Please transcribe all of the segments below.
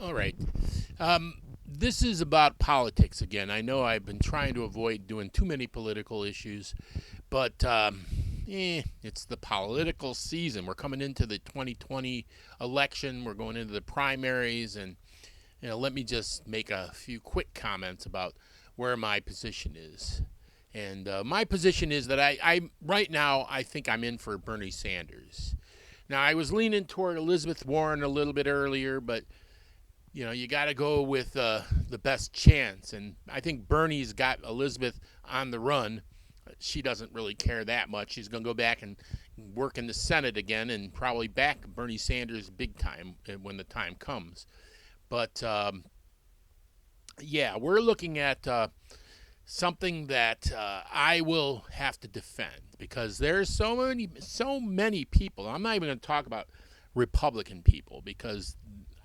All right. This is about politics again. I know I've been trying to avoid doing too many political issues, but it's the political season. We're coming into the 2020 election. We're going into the primaries, and let me just make a few quick comments about where my position is. And my position is that I right now I think I'm in for Bernie Sanders. Now I was leaning toward Elizabeth Warren a little bit earlier, but you got to go with the best chance. And I think Bernie's got Elizabeth on the run. She doesn't really care that much. She's going to go back and work in the Senate again and probably back Bernie Sanders big time when the time comes. But yeah, we're looking at something that I will have to defend because there's so many people. I'm not even going to talk about Republican people because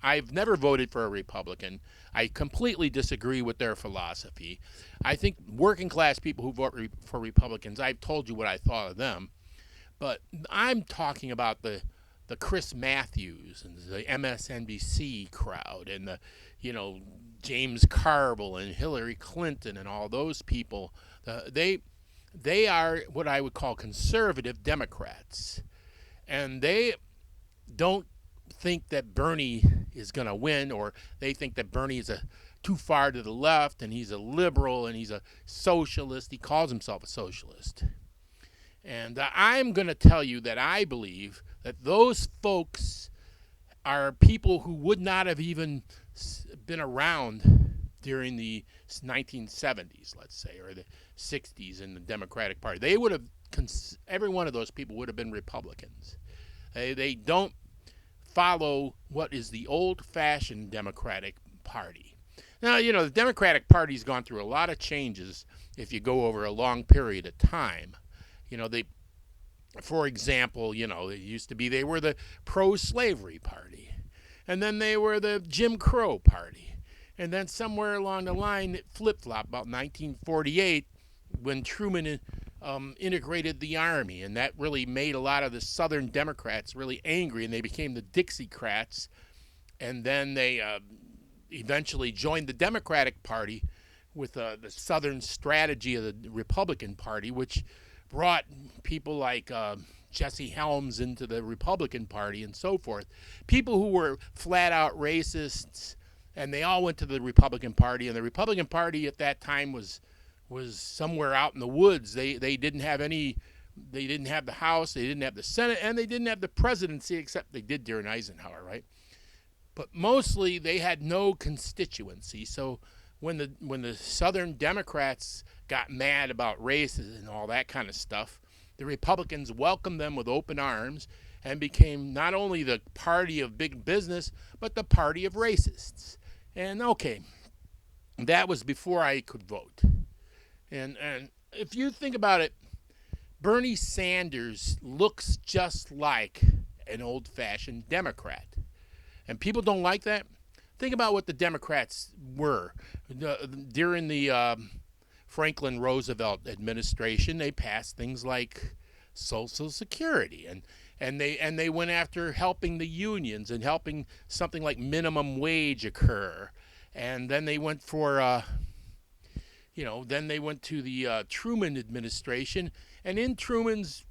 I've never voted for a Republican. I completely disagree with their philosophy. I think working class people who vote for Republicans, I've told you what I thought of them. But I'm talking about the Chris Matthews and the MSNBC crowd and the, James Carville and Hillary Clinton and all those people. They are what I would call conservative Democrats. And they don't think that Bernie is going to win, or they think that Bernie is too far to the left and he's a liberal and he's a socialist. He calls himself a socialist. And I'm going to tell you that I believe that those folks are people who would not have even been around during the 1970s, let's say, or the 60s in the Democratic Party. They would have, every one of those people would have been Republicans. They don't follow what is the old-fashioned Democratic Party. Now, the Democratic Party's gone through a lot of changes if you go over a long period of time. For example, it used to be they were the pro-slavery party, and then they were the Jim Crow party, and then somewhere along the line it flip-flopped about 1948 when Truman integrated the Army, and that really made a lot of the Southern Democrats really angry, and they became the Dixiecrats, and then they eventually joined the Democratic Party with the Southern strategy of the Republican Party, which brought people like Jesse Helms into the Republican Party and so forth. People who were flat-out racists, and they all went to the Republican Party, and the Republican Party at that time was somewhere out in the woods. They didn't have the House, they didn't have the Senate, and they didn't have the presidency, except they did during Eisenhower, right? But mostly they had no constituency. So when the Southern Democrats got mad about races and all that kind of stuff, the Republicans welcomed them with open arms and became not only the party of big business, but the party of racists. And okay, that was before I could vote. And if you think about it, Bernie Sanders looks just like an old-fashioned Democrat. And people don't like that. Think about what the Democrats were. During the Franklin Roosevelt administration, they passed things like Social Security, and they went after helping the unions and helping something like minimum wage occur. And then they went for then they went to the Truman administration, and in Truman's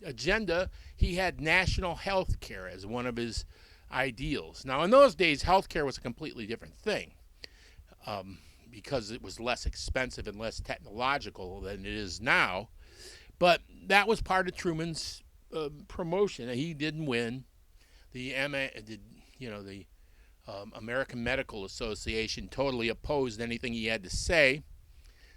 agenda, he had national health care as one of his ideals. Now, in those days, health care was a completely different thing because it was less expensive and less technological than it is now. But that was part of Truman's promotion. He didn't win. The American Medical Association totally opposed anything he had to say.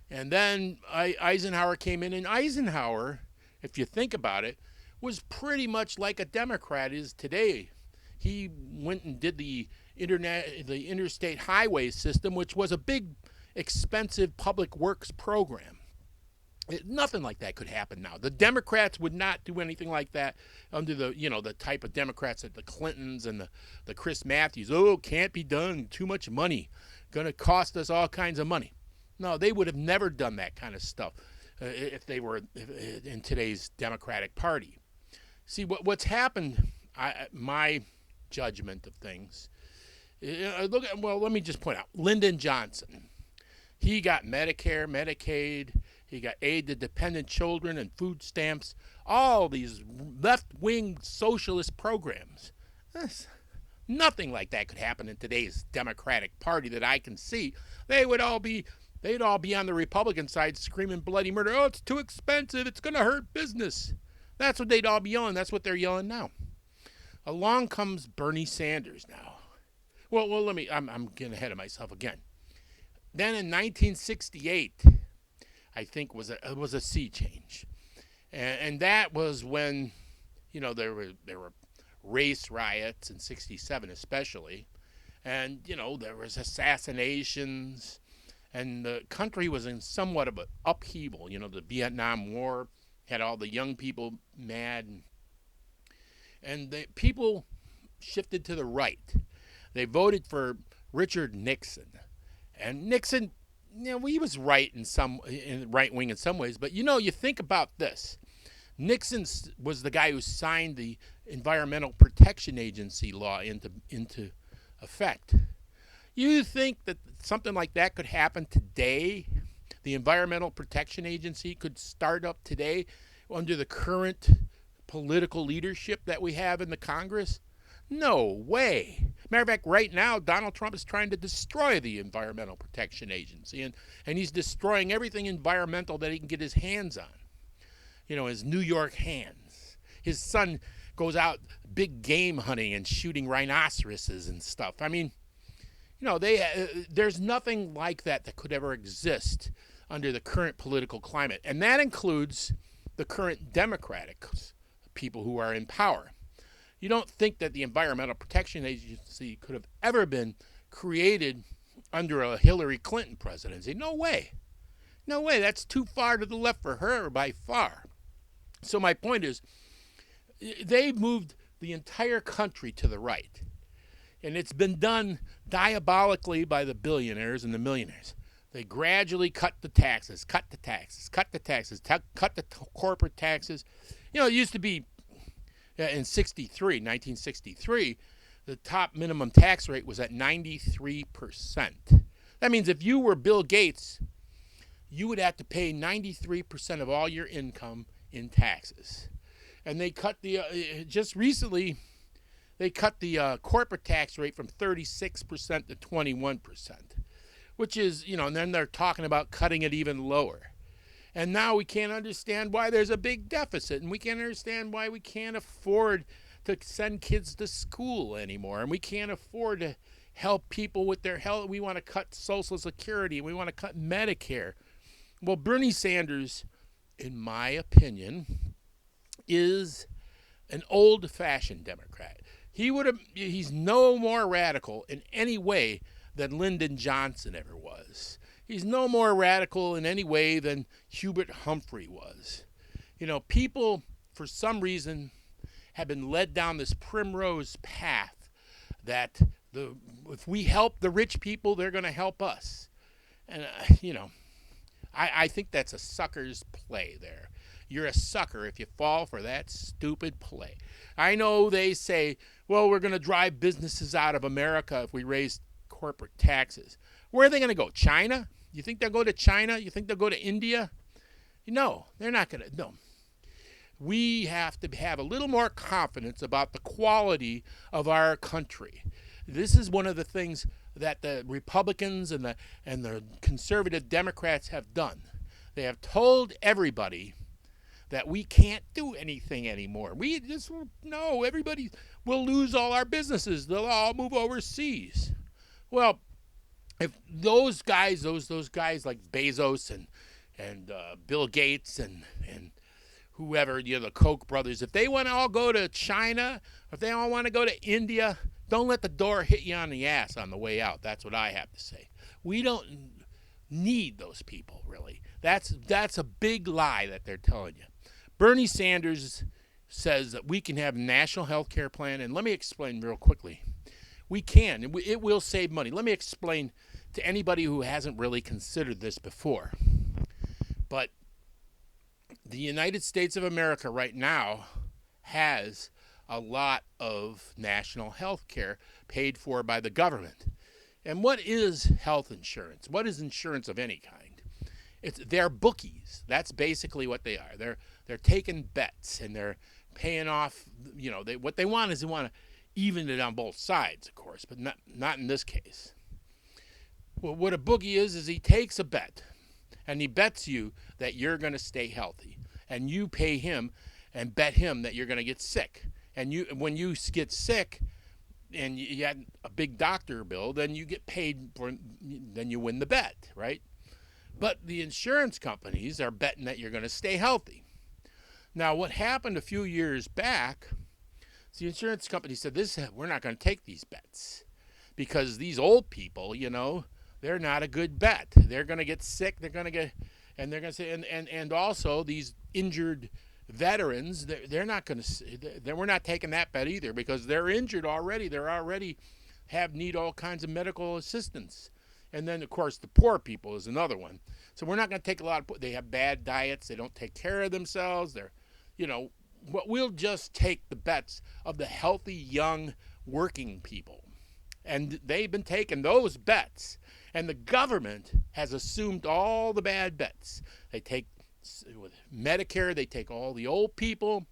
And then Eisenhower came in, and Eisenhower, if you think about it, was pretty much like a Democrat is today. He went and did the interstate highway system, which was a big, expensive public works program. Nothing like that could happen now. The Democrats would not do anything like that under the type of Democrats that the Clintons and the Chris Matthews. Oh, can't be done. Too much money. Going to cost us all kinds of money. No, they would have never done that kind of stuff if they were in today's Democratic Party. See, what's happened, my judgment of things, Let me just point out Lyndon Johnson. He got Medicare, Medicaid, he got aid to dependent children and food stamps, all these left wing socialist programs. Nothing like that could happen in today's Democratic Party that I can see. They'd all be on the Republican side screaming bloody murder. Oh, it's too expensive. It's going to hurt business. That's what they'd all be yelling. That's what they're yelling now. Along comes Bernie Sanders now. Well, I'm getting ahead of myself again. Then in 1968, I think was a sea change, and that was when, there were race riots in '67 especially, and there was assassinations, and the country was in somewhat of an upheaval. The Vietnam War had all the young people mad, and the people shifted to the right. They voted for Richard Nixon. And Nixon, he was right right wing in some ways, but you think about this. Nixon was the guy who signed the Environmental Protection Agency law into effect. You think that something like that could happen today? The Environmental Protection Agency could start up today under the current political leadership that we have in the Congress? No way. Matter of fact, right now, Donald Trump is trying to destroy the Environmental Protection Agency, and he's destroying everything environmental that he can get his hands on. His New York hands. His son goes out big game hunting and shooting rhinoceroses and stuff. I mean, there's nothing like that could ever exist under the current political climate, and that includes the current Democratic people who are in power. You don't think that the Environmental Protection Agency could have ever been created under a Hillary Clinton presidency. No way. No way. That's too far to the left for her by far. So my point is, they moved the entire country to the right. And it's been done diabolically by the billionaires and the millionaires. They gradually cut the taxes, cut the corporate taxes. It used to be, in 1963, the top minimum tax rate was at 93%. That means if you were Bill Gates, you would have to pay 93% of all your income in taxes. And they cut just recently, they cut the corporate tax rate from 36% to 21%, which is, and then they're talking about cutting it even lower. And now we can't understand why there's a big deficit, and we can't understand why we can't afford to send kids to school anymore, and we can't afford to help people with their health. We want to cut Social Security, and we want to cut Medicare. Well, Bernie Sanders, in my opinion, is an old-fashioned Democrat. He's no more radical in any way than Lyndon Johnson ever was. He's no more radical in any way than Hubert Humphrey was. People, for some reason, have been led down this primrose path that if we help the rich people, they're going to help us. And, I think that's a sucker's play there. You're a sucker if you fall for that stupid play. I know they say, well, we're going to drive businesses out of America if we raise corporate taxes. Where are they going to go? China? You think they'll go to China? You think they'll go to India? No, they're not going to. No. We have to have a little more confidence about the quality of our country. This is one of the things that the Republicans and the conservative Democrats have done. They have told everybody that we can't do anything anymore. Everybody will lose all our businesses. They'll all move overseas. Well, if those guys like Bezos and Bill Gates and whoever, the Koch brothers, if they want to all go to China, if they all want to go to India, don't let the door hit you on the ass on the way out. That's what I have to say. We don't need those people, really. That's a big lie that they're telling you. Bernie Sanders says that we can have a national health care plan, and let me explain real quickly. We can, and it will save money. Let me explain to anybody who hasn't really considered this before. But the United States of America right now has a lot of national health care paid for by the government. And what is health insurance? What is insurance of any kind? They're bookies. That's basically what they are. They're taking bets and they're paying off. What they want is they want to even it on both sides, of course, but not in this case. Well, what a bookie is he takes a bet, and he bets you that you're going to stay healthy, and you pay him and bet him that you're going to get sick. And when you get sick and you had a big doctor bill, then you get paid for, then you win the bet, right? But the insurance companies are betting that you're going to stay healthy. Now, what happened a few years back, the insurance company said, we're not going to take these bets because these old people, they're not a good bet. They're going to get sick. They're going to say, and also these injured veterans, they're not going to, we're not taking that bet either because they're injured already. They're already need all kinds of medical assistance. And then, of course, the poor people is another one. So we're not going to take a lot of, they have bad diets. They don't take care of themselves. We'll just take the bets of the healthy, young, working people. And they've been taking those bets. And the government has assumed all the bad bets. With Medicare, they take all the old people.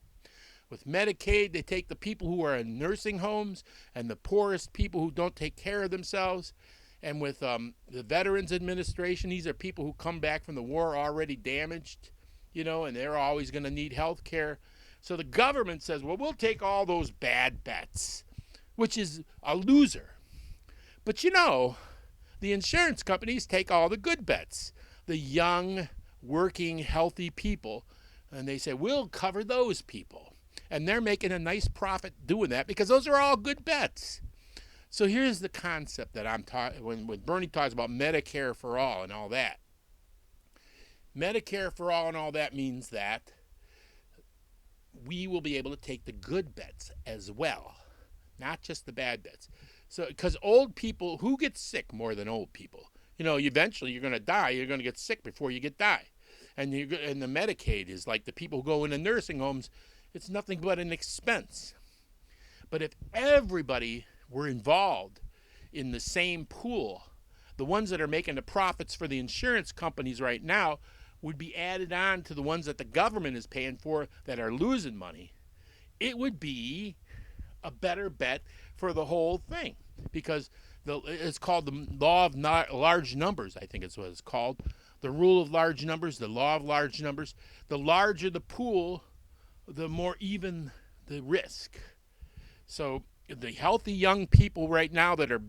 With Medicaid, they take the people who are in nursing homes and the poorest people who don't take care of themselves. And with the Veterans Administration, these are people who come back from the war already damaged, and they're always going to need health care. So the government says, well, we'll take all those bad bets, which is a loser. But the insurance companies take all the good bets, the young, working, healthy people, and they say, we'll cover those people. And they're making a nice profit doing that because those are all good bets. So here's the concept that I'm talking when Bernie talks about Medicare for all and all that. Medicare for all and all that means that we will be able to take the good bets as well, not just the bad bets. So, because old people, who gets sick more than old people? Eventually you're going to die. You're going to get sick before you die. And the Medicaid is like the people who go into nursing homes. It's nothing but an expense. But if everybody were involved in the same pool, the ones that are making the profits for the insurance companies right now would be added on to the ones that the government is paying for that are losing money. It would be a better bet for the whole thing because it's called the law of large numbers. I think it's what it's called. The rule of large numbers, the law of large numbers. The larger the pool, the more even the risk. So the healthy young people right now that are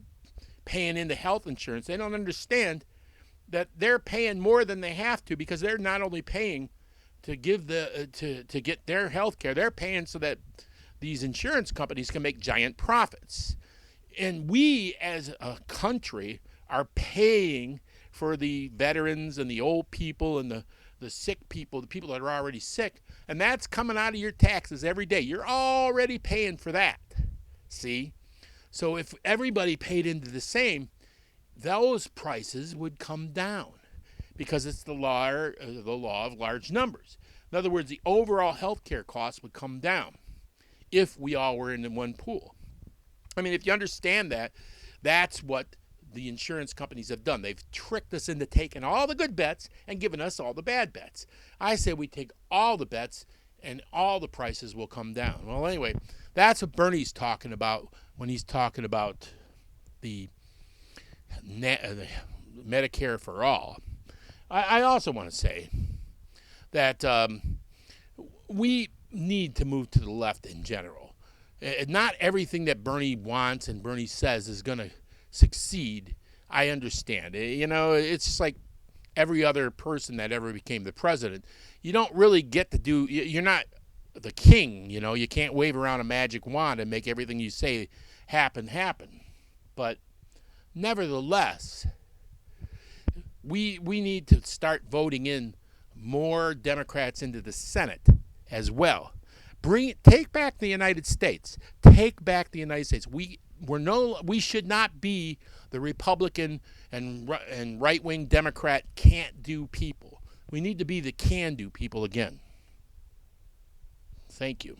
paying into health insurance, they don't understand that they're paying more than they have to because they're not only paying to give to get their health care, they're paying so that these insurance companies can make giant profits. And we as a country are paying for the veterans and the old people and the sick people, the people that are already sick, and that's coming out of your taxes every day. You're already paying for that. See? So if everybody paid into the same, those prices would come down because it's the law of large numbers. In other words, the overall health care costs would come down if we all were in one pool. I mean, if you understand that, that's what the insurance companies have done. They've tricked us into taking all the good bets and giving us all the bad bets. I say we take all the bets and all the prices will come down. Well, anyway, that's what Bernie's talking about when he's talking about the Medicare for all. I also want to say that we need to move to the left in general. Not everything that Bernie wants and Bernie says is going to succeed. I understand. It's just like every other person that ever became the president. You don't really get to do, you're not the king, you can't wave around a magic wand and make everything you say happen. But nevertheless, we need to start voting in more Democrats into the Senate as well. Take back the United States. Take back the United States. We should not be the Republican and right-wing Democrat can't-do people. We need to be the can-do people again. Thank you.